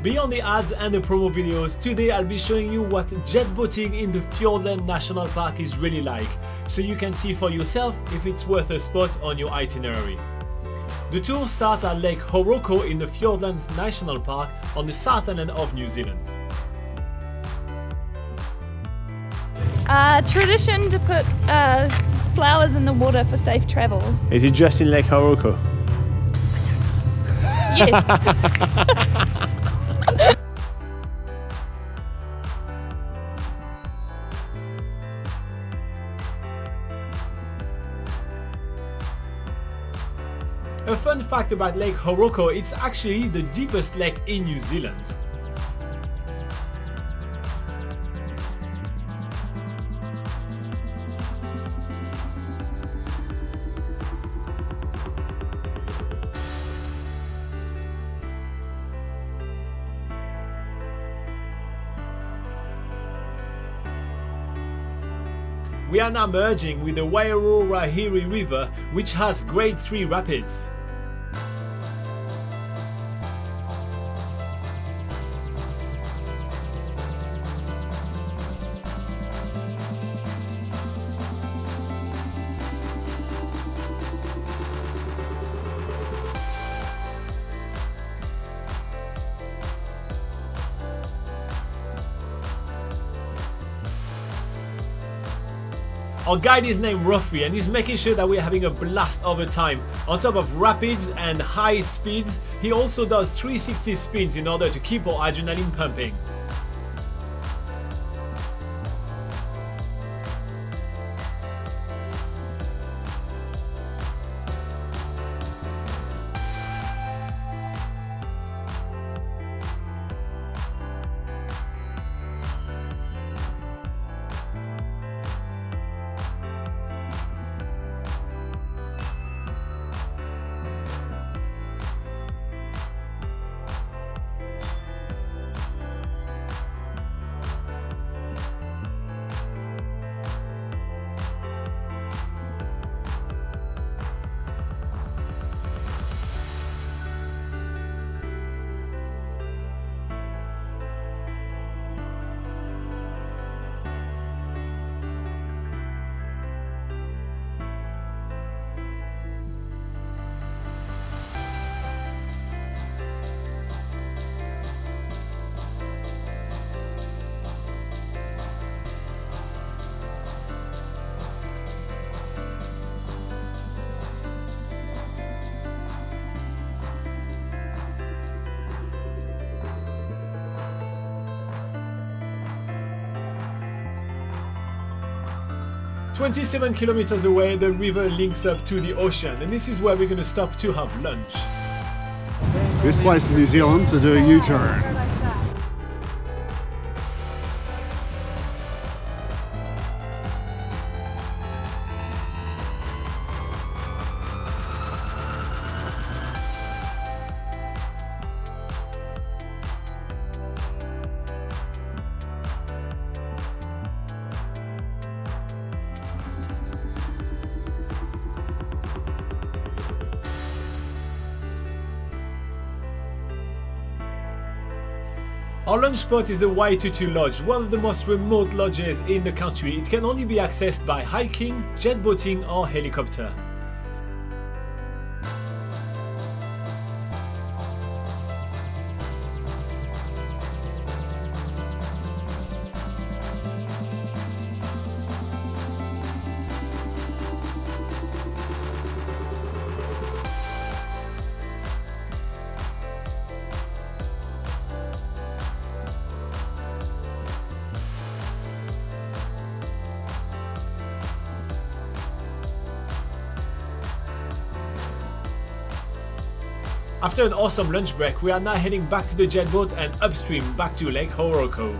Beyond the ads and the promo videos, today I'll be showing you what jet boating in the Fiordland National Park is really like, so you can see for yourself if it's worth a spot on your itinerary. The tour starts at Lake Hauroko in the Fiordland National Park on the southern end of New Zealand. Tradition to put flowers in the water for safe travels. Is it just in Lake Hauroko? Yes. A fun fact about Lake Horoko, it's actually the deepest lake in New Zealand. We are now merging with the Wairoa River, which has grade 3 rapids. Our guide is named Ruffy and he's making sure that we're having a blast over time. On top of rapids and high speeds, he also does 360 spins in order to keep our adrenaline pumping. "27 kilometers away, the river links up to the ocean, and this is where we're going to stop to have lunch. Best place in New Zealand to do a U-turn. Our lunch spot is the Y22 Lodge, one of the most remote lodges in the country. It can only be accessed by hiking, jet boating or helicopter. After an awesome lunch break, we are now heading back to the jet boat and upstream back to Lake Hauroko.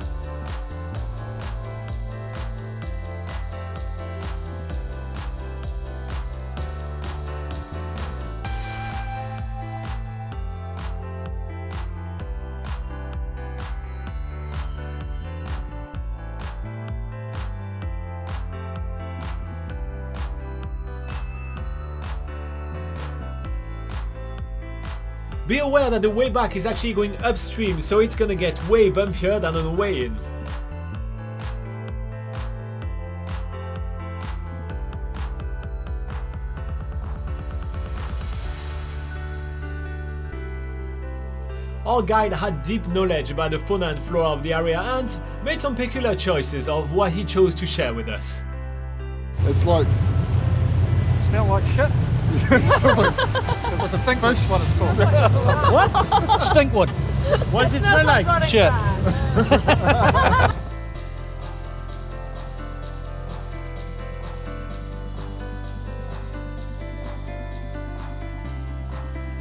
Be aware that the way back is actually going upstream, so it's gonna get way bumpier than on the way in. Our guide had deep knowledge about the fauna and flora of the area and made some peculiar choices of what he chose to share with us. It's like... Smell like shit. it smells like It's a stinkwood is what it's called. What? Stinkwood. What does it smell like? Shit.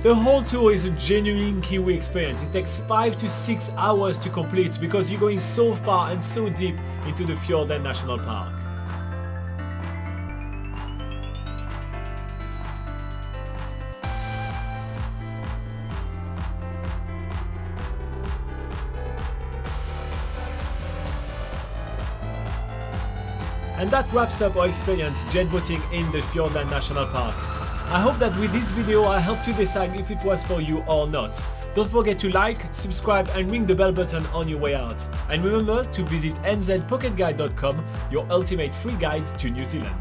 The whole tour is a genuine Kiwi experience. It takes 5 to 6 hours to complete because you're going so far and so deep into the Fiordland National Park. And that wraps up our experience jet boating in the Fiordland National Park. I hope that with this video I helped you decide if it was for you or not. Don't forget to like, subscribe and ring the bell button on your way out. And remember to visit nzpocketguide.com, your ultimate free guide to New Zealand.